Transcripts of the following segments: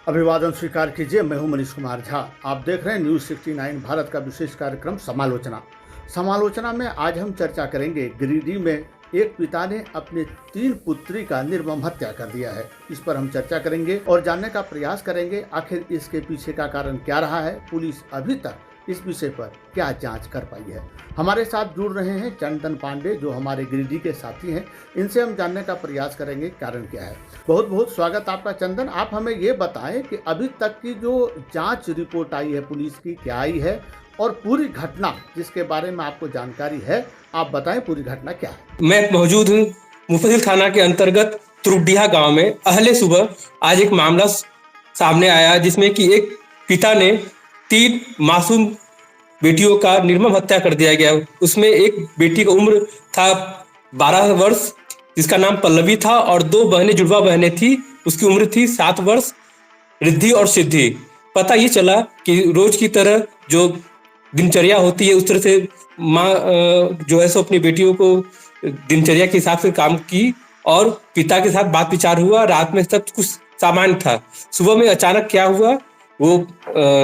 अभिवादन स्वीकार कीजिए। मैं हूं मनीष कुमार झा। आप देख रहे हैं न्यूज़ 69 भारत का विशेष कार्यक्रम समालोचना में आज हम चर्चा करेंगे गिरिडीह में एक पिता ने अपने 3 पुत्री का निर्मम हत्या कर दिया है। इस पर हम चर्चा करेंगे और जानने का प्रयास करेंगे आखिर इसके पीछे का कारण क्या रहा है, पुलिस अभी तक इस विषय पर क्या जांच कर पाई है। हमारे साथ जुड़ रहे हैं चंदन पांडे जो हमारे गिरिडीह के साथी हैं। इनसे हम जानने का प्रयास करेंगे कारण क्या है। बहुत बहुत स्वागत आपका चंदन। आप हमें ये बताएं कि अभी तक की जो जांच रिपोर्ट आई है पुलिस की, क्या आई है और पूरी घटना जिसके बारे में आपको जानकारी है, आप बताएं पूरी घटना क्या है। मैं मौजूद हूँ मुफस्सिल थाना के अंतर्गत त्रुडिया गांव में। अहले सुबह आज एक मामला सामने आया जिसमें कि एक पिता ने 3 मासूम बेटियों का निर्मम हत्या कर दिया गया। उसमें एक बेटी का उम्र था 12 वर्ष जिसका नाम पल्लवी था और 2 बहनें जुड़वा बहनें थी, उसकी उम्र थी 7 वर्ष, रिद्धि और सिद्धि। पता ये चला कि रोज की तरह जो दिनचर्या होती है उस तरह से माँ जो है सो अपनी बेटियों को दिनचर्या के हिसाब से काम की और पिता के साथ बात विचार हुआ। रात में सब कुछ सामान्य था। सुबह में अचानक क्या हुआ, वो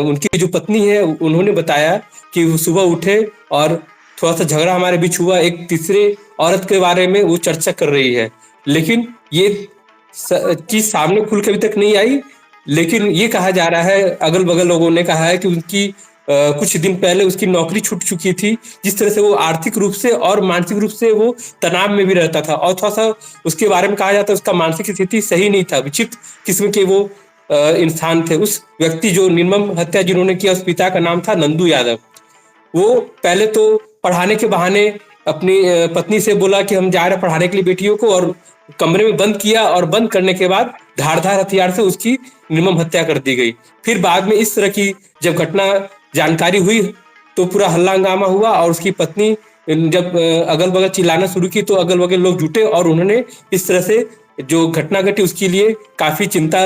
उनकी जो पत्नी है उन्होंने बताया कि वो सुबह उठे और थोड़ा सा झगड़ा हमारे बीच हुआ, एक तीसरे औरत के बारे में वो चर्चा कर रही है। लेकिन ये चीज सामने खुल के अभी तक नहीं आई। लेकिन ये कहा जा रहा है, अगल बगल लोगों ने कहा है कि उनकी कुछ दिन पहले उसकी नौकरी छूट चुकी थी, जिस तरह से वो आर्थिक रूप से और मानसिक रूप से वो तनाव में भी रहता था। और थोड़ा सा उसके बारे में कहा जाता है उसका मानसिक स्थिति सही नहीं था, विचित्र किस्म के वो इंसान थे। उस व्यक्ति जो निर्मम हत्या जिन्होंने किया उस पिता का नाम था नंदू यादव। वो पहले तो पढ़ाने के बहाने अपनी पत्नी से बोला कि हम जा रहे पढ़ाने के लिए बेटियों को, और कमरे में बंद किया और बंद करने के बाद धारदार हथियार से उसकी निर्मम हत्या कर दी गई। फिर बाद में इस तरह की जब घटना जानकारी हुई तो पूरा हल्ला हंगामा हुआ और उसकी पत्नी जब अगल बगल चिल्लाना शुरू की तो अगल बगल लोग जुटे और उन्होंने इस तरह से जो घटना घटी उसके लिए काफी चिंता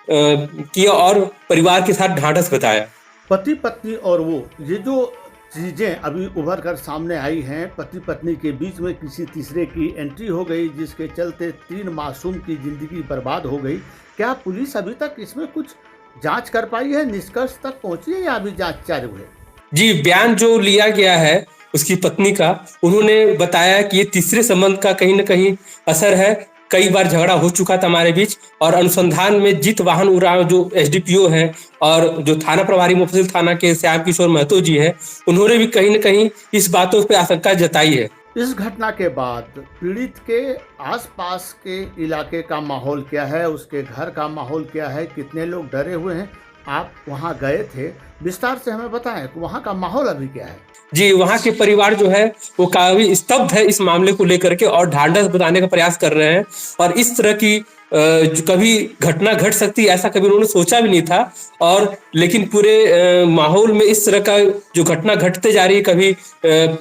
किया और परिवार के साथ ढांढस बताया। पति पत्नी और वो ये जो चीज़ें अभी उभर कर सामने आई हैं, पति पत्नी के बीच में किसी तीसरे की एंट्री हो गई जिसके चलते 3 मासूम की जिंदगी बर्बाद हो गई। क्या पुलिस अभी तक इसमें कुछ जांच कर पाई है, निष्कर्ष तक पहुंची है या अभी जांच जारी है? जी, बयान जो लिया गया है उसकी पत्नी का, उन्होंने बताया कि ये तीसरे संबंध का कहीं ना कहीं असर है। कई बार झगड़ा हो चुका था हमारे बीच और अनुसंधान में जीत वाहन उरांव जो एसडीपीओ हैं और जो थाना प्रभारी मुफस्सिल थाना के श्याम किशोर महतो जी हैं, उन्होंने भी कहीं ना कहीं इस बातों पे आशंका जताई है। इस घटना के बाद पीड़ित के आसपास के इलाके का माहौल क्या है, उसके घर का माहौल क्या है, कितने लोग डरे हुए हैं? आप वहां गए थे, विस्तार से हमें बताएं कि वहां का माहौल अभी क्या है। जी, वहाँ के परिवार जो है वो काफी स्तब्ध है इस मामले को लेकर के और ढांढस बताने का प्रयास कर रहे हैं। और इस तरह की जो कभी घटना घट सकती है ऐसा कभी उन्होंने सोचा भी नहीं था। और लेकिन पूरे माहौल में इस तरह का जो घटना घटते जा रही है, कभी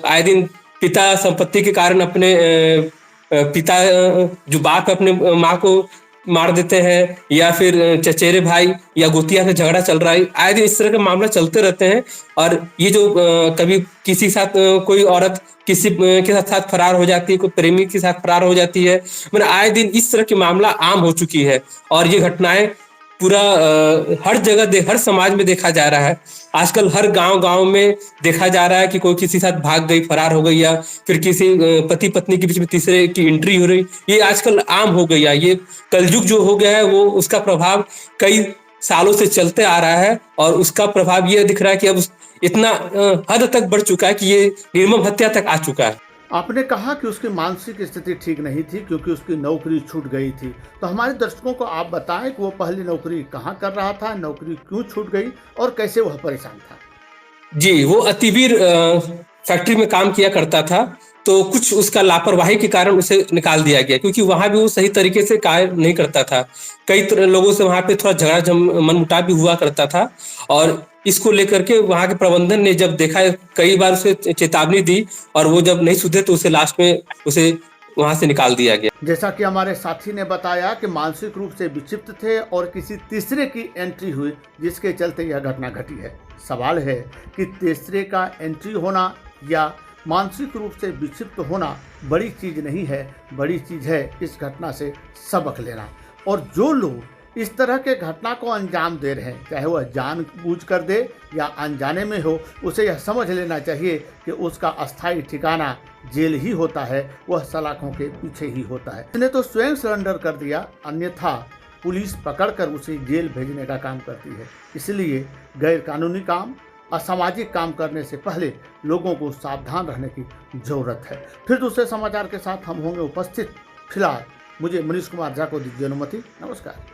आए दिन पिता संपत्ति के कारण अपने पिता जो बाप अपने माँ को मार देते हैं, या फिर चचेरे भाई या गोतिया से झगड़ा चल रहा है, आए दिन इस तरह के मामला चलते रहते हैं। और ये जो कभी किसी साथ कोई औरत किसी के साथ फरार हो जाती है, कोई प्रेमी के साथ फरार हो जाती है, मतलब आए दिन इस तरह की मामला आम हो चुकी है। और ये घटनाएं पूरा हर जगह हर समाज में देखा जा रहा है। आजकल हर गांव में देखा जा रहा है कि कोई किसी साथ भाग गई, फरार हो गई, या फिर किसी पति पत्नी के बीच में तीसरे की एंट्री हो रही। ये आजकल आम हो गई है। ये कलयुग जो हो गया है वो उसका प्रभाव कई सालों से चलते आ रहा है और उसका प्रभाव ये दिख रहा है कि अब इतना हद तक बढ़ चुका है कि ये निर्मम हत्या तक आ चुका है। आपने कहा कि उसकी मानसिक स्थिति ठीक नहीं थी क्योंकि उसकी नौकरी छूट गई थी, तो हमारे दर्शकों को आप बताएं कि वो पहली नौकरी कहाँ कर रहा था, नौकरी क्यों छूट गई और कैसे वह परेशान था। जी, वो अतिवीर फैक्ट्री में काम किया करता था, तो कुछ उसका लापरवाही के कारण उसे निकाल दिया गया क्योंकि वहां भी वो सही तरीके से कार्य नहीं करता था। कई लोगों से वहां पे थोड़ा झगड़ा मनमुटाव भी हुआ करता था और इसको लेकर के वहां के प्रबंधन ने जब देखा, कई बार उसे चेतावनी दी और वो जब नहीं सुधरे तो उसे लास्ट में उसे वहां से निकाल दिया गया। जैसा कि हमारे साथी ने बताया कि मानसिक रूप से विक्षिप्त थे और किसी तीसरे की एंट्री हुई जिसके चलते यह घटना घटी है। सवाल है कि तीसरे का एंट्री होना या मानसिक रूप से विक्षिप्त होना बड़ी चीज़ नहीं है, बड़ी चीज़ है इस घटना से सबक लेना। और जो लोग इस तरह के घटना को अंजाम दे रहे हैं, चाहे वह जानबूझ कर दे या अनजाने में हो, उसे यह समझ लेना चाहिए कि उसका अस्थायी ठिकाना जेल ही होता है, वह सलाखों के पीछे ही होता है। उसने तो स्वयं सरेंडर कर दिया, अन्यथा पुलिस पकड़कर उसे जेल भेजने का काम करती है। इसलिए गैर कानूनी काम, असामाजिक काम करने से पहले लोगों को सावधान रहने की जरूरत है। फिर दूसरे समाचार के साथ हम होंगे उपस्थित। फिलहाल मुझे मनीष कुमार झा को दीजिए अनुमति। नमस्कार।